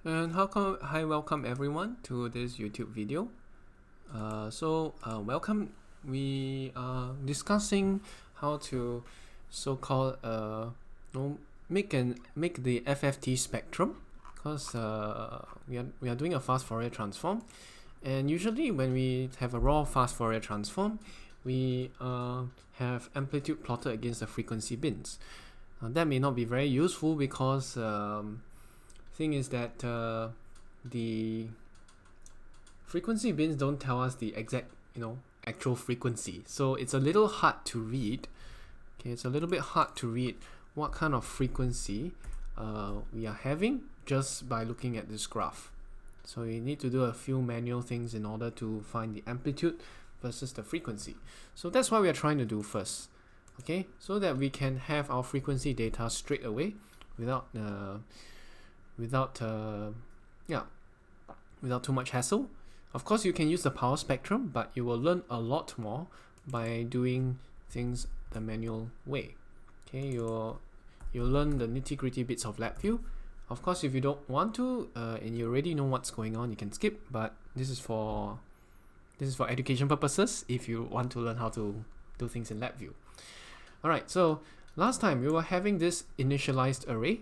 And hi, welcome everyone to this YouTube video. Welcome. We are discussing how to so-called make the FFT spectrum, because we are doing a fast Fourier transform, and usually when we have a raw fast Fourier transform, we have amplitude plotted against the frequency bins. That may not be very useful because thing is that the frequency bins don't tell us the exact actual frequency, so it's a little hard to read. Okay, it's a little bit hard to read what kind of frequency we are having just by looking at this graph. So you need to do a few manual things in order to find the amplitude versus the frequency. So that's what we are trying to do first, okay, so that we can have our frequency data straight away without too much hassle. Of course, you can use the power spectrum, but you will learn a lot more by doing things the manual way. Okay, you'll learn the nitty-gritty bits of Labview. Of course, if you don't want to and you already know what's going on, you can skip, but this is for education purposes if you want to learn how to do things in Labview. Alright, so last time we were having this initialized array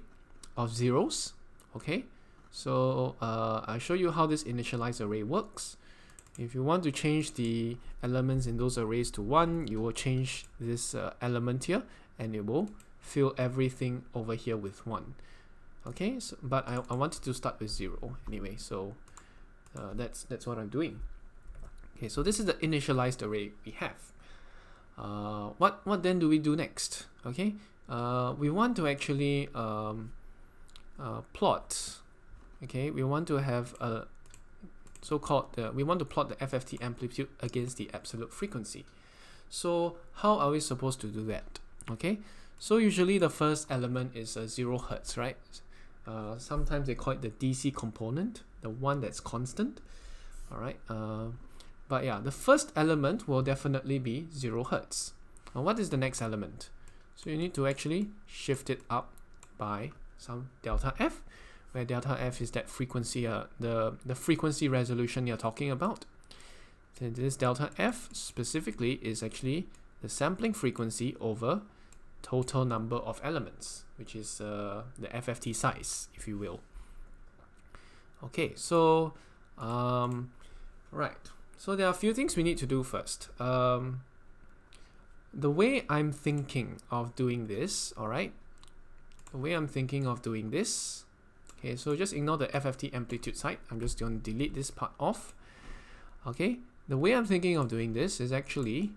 of zeros. Okay, so I'll show you how this initialized array works. If you want to change the elements in those arrays to 1, you will change this element here, and it will fill everything over here with 1. Okay, so, but I wanted to start with 0 anyway, so that's what I'm doing. Okay, so this is the initialized array we have. What then do we do next? Okay, we want to actually plot. Okay, we want to have a we want to plot the FFT amplitude against the absolute frequency. So how are we supposed to do that? Okay, so usually the first element is 0 Hertz, right? Sometimes they call it the DC component, the one that's constant. All right, but yeah, the first element will definitely be 0 Hertz. Now, what is the next element? So you need to actually shift it up by some delta F, where delta F is that frequency, the frequency resolution you're talking about. So this delta F specifically is actually the sampling frequency over total number of elements, which is the FFT size, if you will. Okay, so right. So there are a few things we need to do first. The way I'm thinking of doing this, okay, so just ignore the FFT amplitude side. I'm just going to delete this part off. Okay, the way I'm thinking of doing this is actually,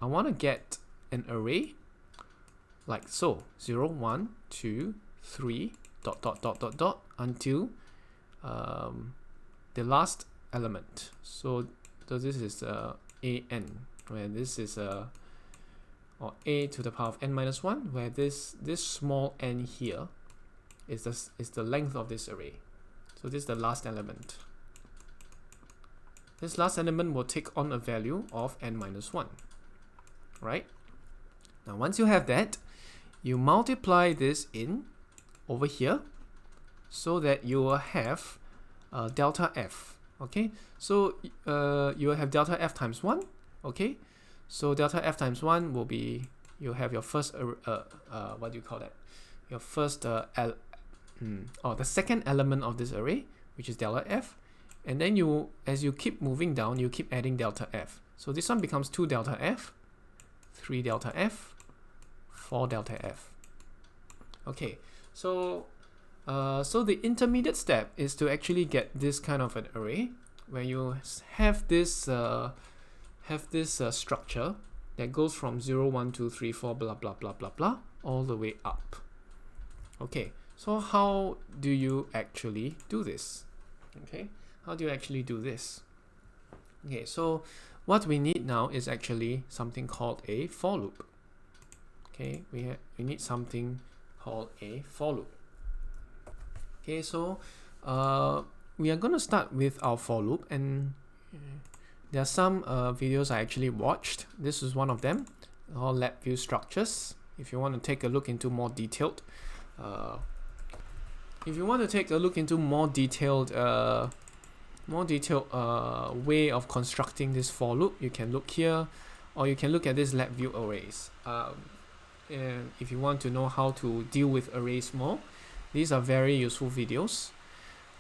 I want to get an array like so, 0, 1, 2, 3, ... until the last element. So this is an, where this is or a to the power of n minus 1, where this small n here is the length of this array. So this is the last element. This last element will take on a value of n minus 1. Right? Now once you have that, you multiply this in over here so that you will have delta F. Okay, so you will have delta F times 1. Okay, so delta F times 1 will be, you have your first what do you call that? Your first the second element of this array, which is delta F, and then as you keep moving down, you keep adding delta F. So this one becomes 2 delta F, 3 delta F, 4 delta F. Okay, so the intermediate step is to actually get this kind of an array where you have this structure that goes from 0, 1, 2, 3, 4, blah blah blah blah blah, all the way up. Okay, so how do you actually do this? Okay, how do you actually do this? Okay, so what we need now is actually something called a for loop. Okay, we need something called a for loop. Okay, so we are going to start with our for loop, and there are some videos I actually watched. This is one of them, all Labview structures. If you want to take a look into more detailed if you want to take a look into more detailed way of constructing this for loop, you can look here, or you can look at this Labview arrays. And if you want to know how to deal with arrays more, these are very useful videos.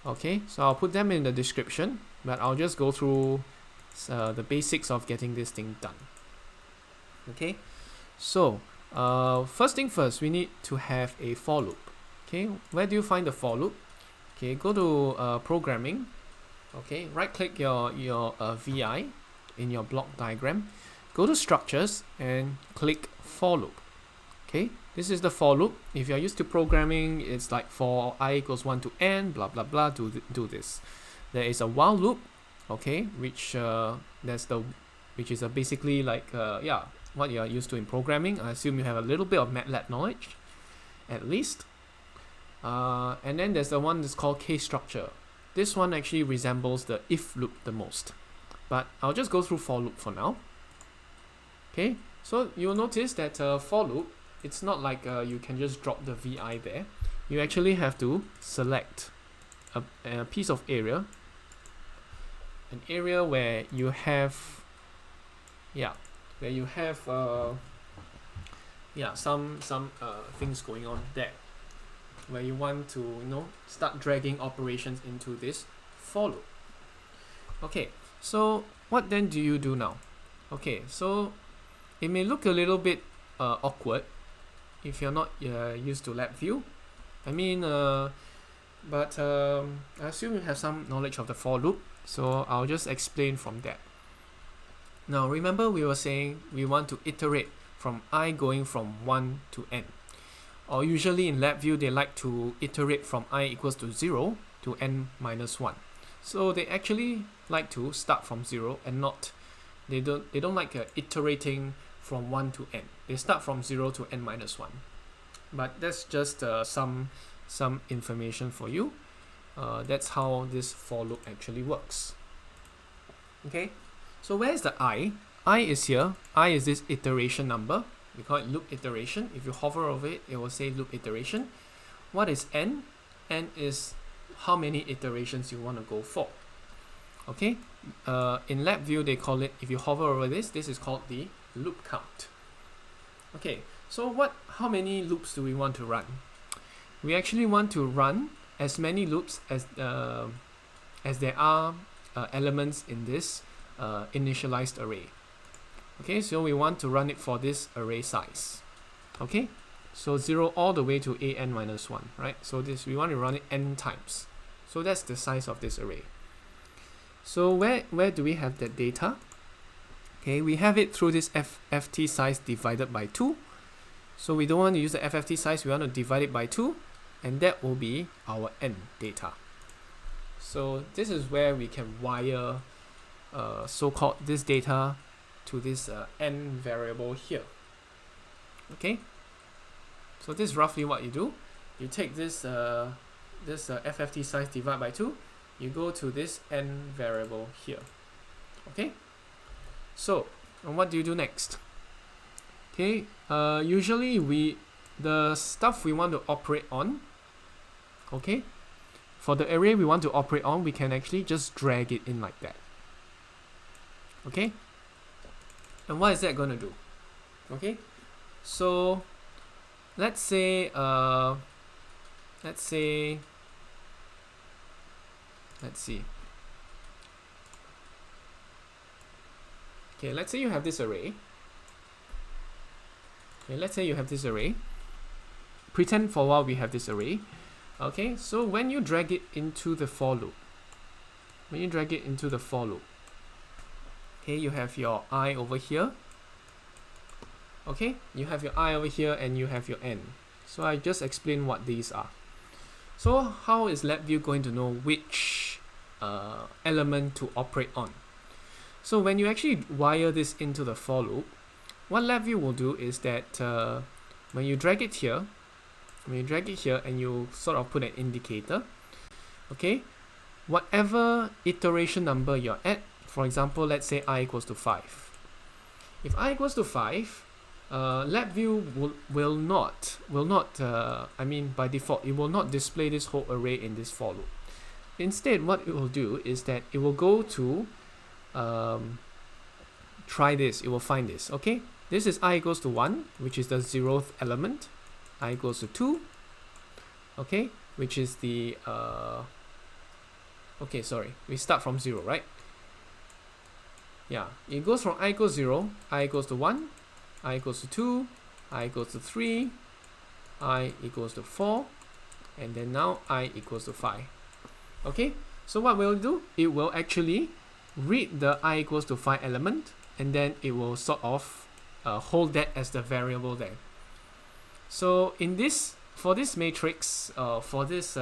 Okay, so I'll put them in the description, but I'll just go through the basics of getting this thing done. Okay, so first thing first, we need to have a for loop. Okay, where do you find the for loop? Okay, go to programming. Okay, right click your VI in your block diagram, go to structures and click for loop. Okay, this is the for loop. If you're used to programming, it's like for I equals 1 to n, blah blah blah, do this. There is a while loop, okay, which is basically like yeah, what you are used to in programming. I assume you have a little bit of MATLAB knowledge, at least. And then there's the one that's called case structure. This one actually resembles the if loop the most, but I'll just go through for loop for now. Okay, so you'll notice that for loop, it's not like you can just drop the VI there. You actually have to select a piece of area, an area where you have, some things going on there, where you want to start dragging operations into this for loop. Okay, so what then do you do now? Okay, so it may look a little bit awkward if you're not used to Labview. I mean, but I assume you have some knowledge of the for loop, so I'll just explain from that. Now remember, we were saying we want to iterate from I going from 1 to n. Or usually in Labview, they like to iterate from I equals to 0 to n minus 1. So they actually like to start from 0 and not, they don't like iterating from 1 to n. They start from 0 to n minus 1. But that's just some information for you. That's how this for loop actually works. Okay, so where's the I? I is here. I is this iteration number. We call it loop iteration. If you hover over it, it will say loop iteration. What is n? N is how many iterations you want to go for. Okay, in Labview they call it, if you hover over this is called the loop count. Okay, so how many loops do we want to run? We actually want to run as many loops as there are elements in this initialized array. Okay, so we want to run it for this array size. Okay, so 0 all the way to an minus 1, right? So we want to run it n times. So that's the size of this array. So where do we have that data? Okay, we have it through this FFT size divided by 2. So we don't want to use the FFT size, we want to divide it by 2, and that will be our n data. So this is where we can wire so-called this data to this n variable here. Okay, so this is roughly what you do. You take this FFT size divided by 2, you go to this n variable here. Okay, so and what do you do next? Okay, usually the stuff we want to operate on, okay, for the array we want to operate on, we can actually just drag it in like that. Okay, and what is that going to do? Okay, so let's see. Okay, let's say you have this array. Okay, let's say you have this array. Pretend for a while we have this array. Okay, so when you drag it into the for loop, okay, you have your I over here. Okay, you have your I over here and you have your n. So I just explained what these are. So how is Labview going to know which element to operate on? So when you actually wire this into the for loop, what Labview will do is that when you drag it here and you sort of put an indicator, okay, whatever iteration number you're at, for example, let's say I equals to 5. If I equals to 5, Labview will not, I mean by default, it will not display this whole array in this for loop. Instead, what it will do is that it will go to try this, it will find this, okay? This is I equals to 1, which is the 0th element. I equals to 2, okay, which is the, okay, sorry, we start from 0, right? Yeah, it goes from I equals 0, I equals to 1, I equals to 2, I equals to 3, I equals to 4, and then now I equals to 5. Okay, so what we'll do, it will actually read the I equals to 5 element, and then it will sort of hold that as the variable there. So in this, for this matrix, for this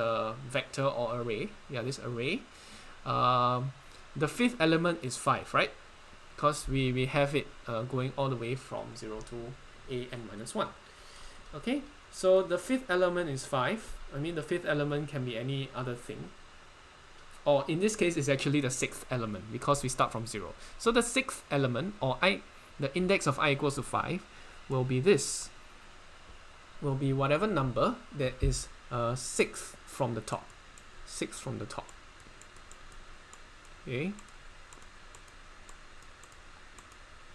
vector or array, yeah, this array, the fifth element is 5, right? Because we have it going all the way from 0 to a(n minus 1). Okay, so the fifth element is 5. I mean, the fifth element can be any other thing. Or in this case, it's actually the sixth element because we start from 0. So the sixth element, or the index of I equals to 5, will be this. Will be whatever number that is sixth from the top. Sixth from the top. Okay.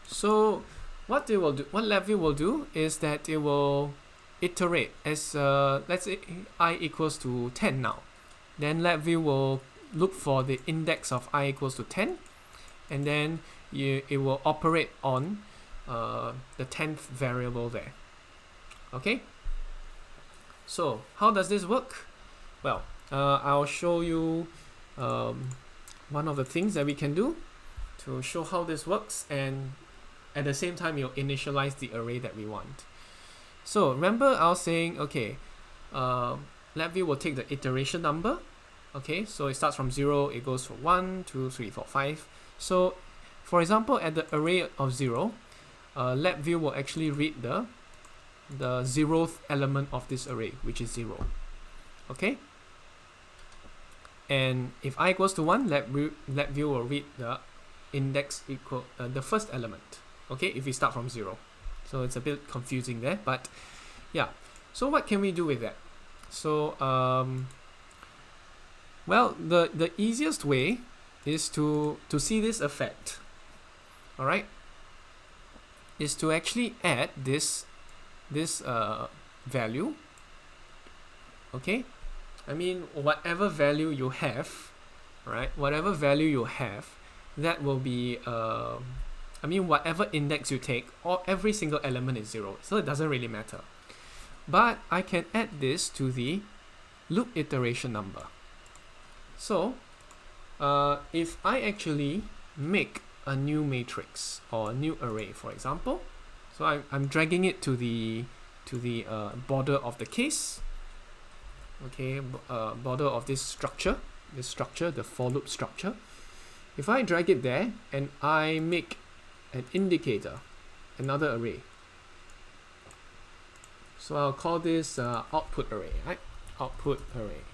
So what they will do, what Labview will do is that it will iterate as let's say I equals to 10 now. Then Labview will look for the index of I equals to 10, and then it will operate on the 10th variable there. Okay. So how does this work? Well, I'll show you one of the things that we can do to show how this works, and at the same time, you'll initialize the array that we want. So remember, I was saying, okay, Labview will take the iteration number. Okay, so it starts from 0, it goes from 1, 2, 3, 4, 5. So, for example, at the array of 0, Labview will actually read the 0th element of this array, which is 0. Okay? And if I equals to 1, Labview will read the index equal the first element. Okay, if we start from 0. So it's a bit confusing there, but yeah. So what can we do with that? So well, the easiest way is to see this effect. All right, is to actually add this value. Okay, I mean whatever value you have, right? Whatever value you have, that will be I mean whatever index you take, or every single element is 0, so it doesn't really matter. But I can add this to the loop iteration number. So if I actually make a new matrix or a new array, for example, so I'm dragging it to the border of the case. Okay, border of this structure, the for loop structure. If I drag it there and I make an indicator, another array. So I'll call this output array, right? Output array.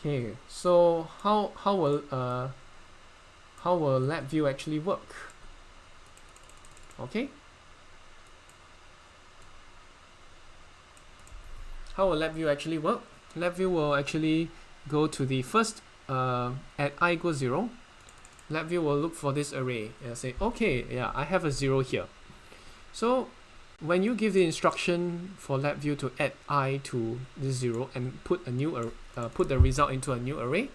Okay, so how will Labview actually work? Okay. How will Labview actually work? Labview will actually go to the first at I equals 0. Labview will look for this array and say, okay, yeah, I have a 0 here. So when you give the instruction for Labview to add I to this 0 and put the result into a new array,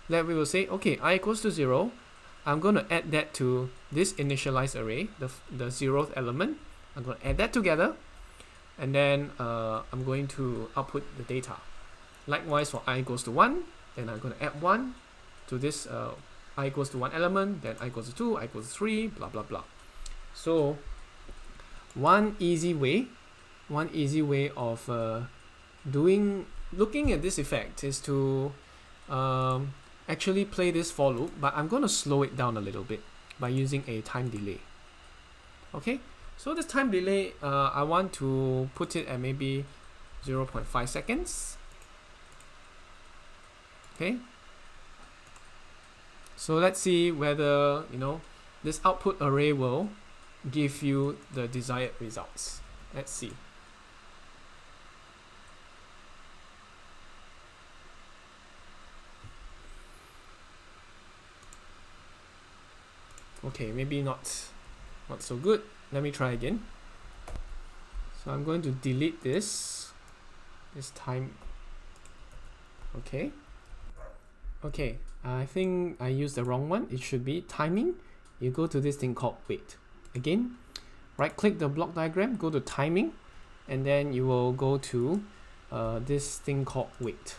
Labview will say, okay, I equals to 0. I'm going to add that to this initialized array, the 0th element. I'm going to add that together, and then I'm going to output the data. Likewise for I equals to 1, then I'm going to add 1 to this I equals to 1 element, then I equals to 2, I equals to 3, blah blah blah. So one easy way of looking at this effect is to actually play this for loop, but I'm going to slow it down a little bit by using a time delay. Okay, so this time delay, I want to put it at maybe 0.5 seconds. Okay, so let's see whether this output array will give you the desired results. Let's see. Okay, maybe not so good. Let me try again. So I'm going to delete this time. Okay, I think I used the wrong one. It should be timing. You go to this thing called wait. Again, right click the block diagram, go to timing, and then you will go to this thing called wait.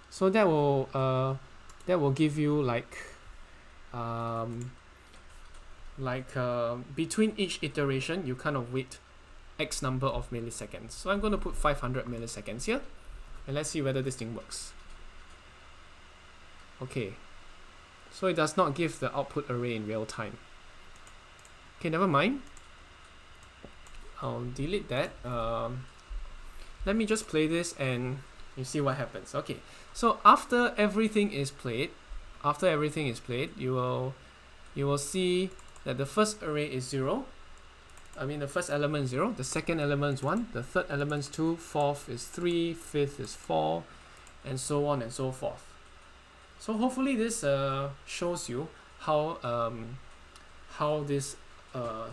So that will give you between each iteration you kind of wait X number of milliseconds. So I'm going to put 500 milliseconds here, and let's see whether this thing works. Okay, so it does not give the output array in real time. Okay, never mind. I'll delete that. Let me just play this and you see what happens. Okay, so after everything is played, you will see that the first array is 0. I mean the first element is 0, the second element is 1, the third element is 2, fourth is 3, fifth is 4, and so on and so forth. So hopefully this shows you how this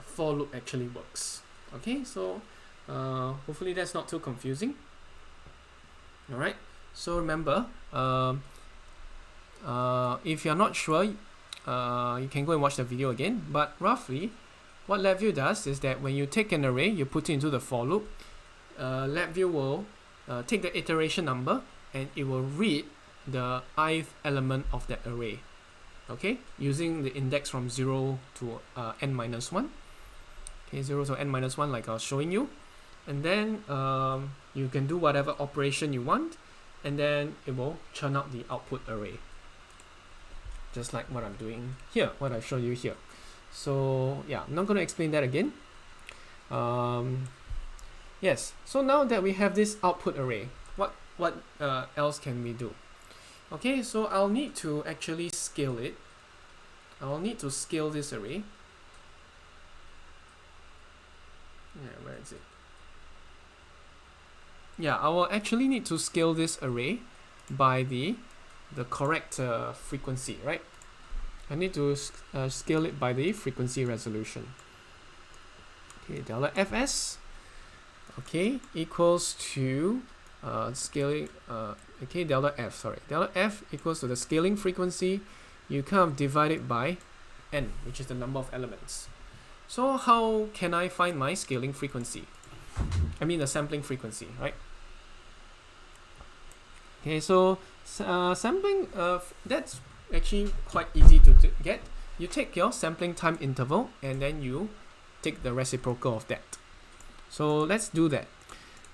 for loop actually works. Okay, so hopefully that's not too confusing. Alright, so remember, if you're not sure, you can go and watch the video again, but roughly what Labview does is that when you take an array, you put it into the for loop, Labview will take the iteration number and it will read the ith element of that array, okay, using the index from 0 to n minus 1. Okay, 0 to n minus 1 like I was showing you, and then you can do whatever operation you want, and then it will churn out the output array, just like what I'm doing here, what I showed you here. So yeah, I'm not going to explain that again. Yes, so now that we have this output array, what else can we do? Okay, so I'll need to actually scale it. I'll need to scale this array. Yeah, where is it? Yeah, I will actually need to scale this array by the correct frequency, right? I need to scale it by the frequency resolution. Okay, $fs, okay, equals to scaling, okay, $f equals to the scaling frequency. You kind of divide it by n, which is the number of elements. So how can I find my scaling frequency? I mean the sampling frequency, right? Okay, so sampling, that's actually quite easy to get. You take your sampling time interval and then you take the reciprocal of that. So let's do that.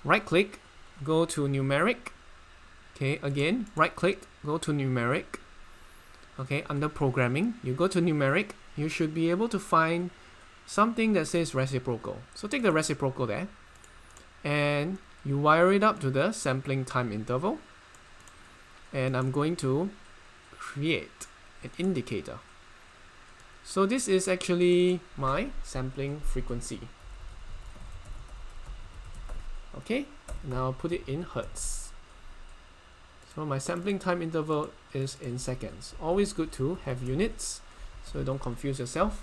Right click, go to numeric. Okay, again, right click, go to numeric. Okay, under programming, you go to numeric. You should be able to find something that says reciprocal. So take the reciprocal there and you wire it up to the sampling time interval. And I'm going to create an indicator. So this is actually my sampling frequency. Okay, now I'll put it in hertz. So my sampling time interval is in seconds. Always good to have units so don't confuse yourself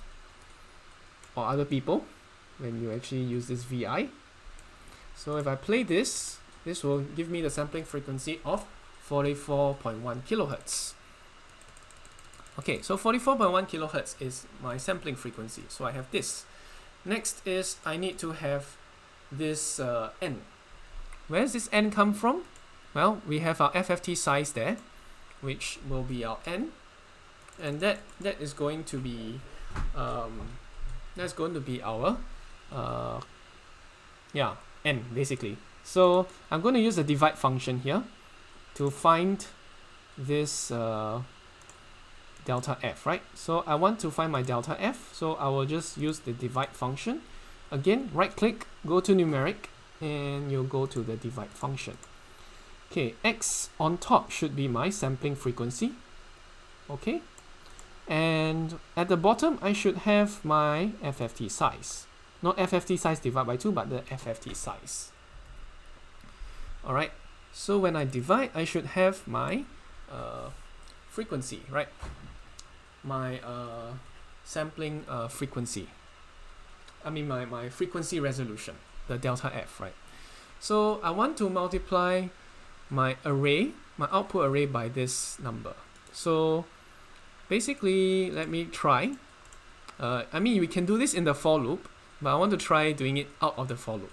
or other people when you actually use this VI. So if I play this, this will give me the sampling frequency of 44.1 kilohertz. Okay, so 44.1 kilohertz is my sampling frequency. So I have this. Next is I need to have this n. Where does this n come from? Well, we have our FFT size there, which will be our n, and that is going to be that's going to be our yeah, n basically. So I'm going to use the divide function here to find this delta f, right? So I want to find my delta f, so I will just use the divide function. Again, right click, go to numeric, and you'll go to the divide function. Okay, x on top should be my sampling frequency. Okay, And at the bottom, I should have my FFT size. Not FFT size divided by 2, but the FFT size. Alright, so when I divide, I should have my frequency, right? My sampling frequency. I mean my frequency resolution, the delta F, right? So I want to multiply my array, my output array by this number. So basically, let me try. I mean, we can do this in the for loop, but I want to try doing it out of the for loop.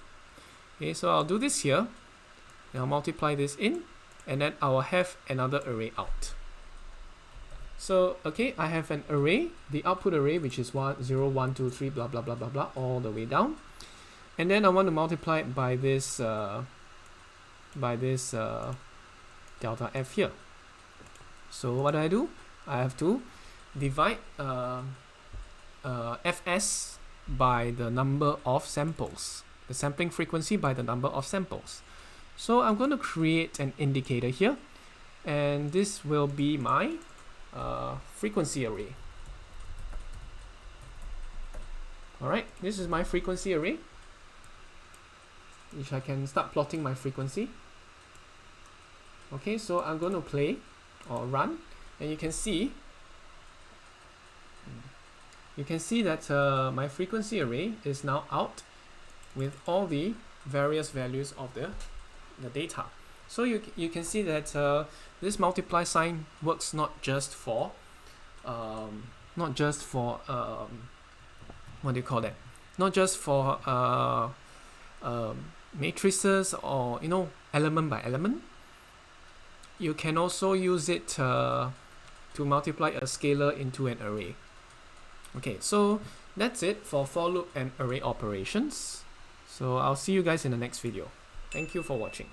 Okay, so I'll do this here. I'll multiply this in, and then I will have another array out. So, okay, I have an array, the output array, which is 1, 0, 1, 2, 3, blah, blah, blah, blah, blah, all the way down. And then I want to multiply it by this delta F here. So what do? I have to divide Fs by the number of samples, the sampling frequency by the number of samples. So I'm going to create an indicator here, and this will be my frequency array. Alright, this is my frequency array, which I can start plotting my frequency. Okay, so I'm going to play or run, and you can see that my frequency array is now out with all the various values of the data. So you can see that this multiply sign works not just for what do you call that? Not just for matrices or element by element. You can also use it to multiply a scalar into an array. Okay, so that's it for for loop and array operations. So I'll see you guys in the next video. Thank you for watching.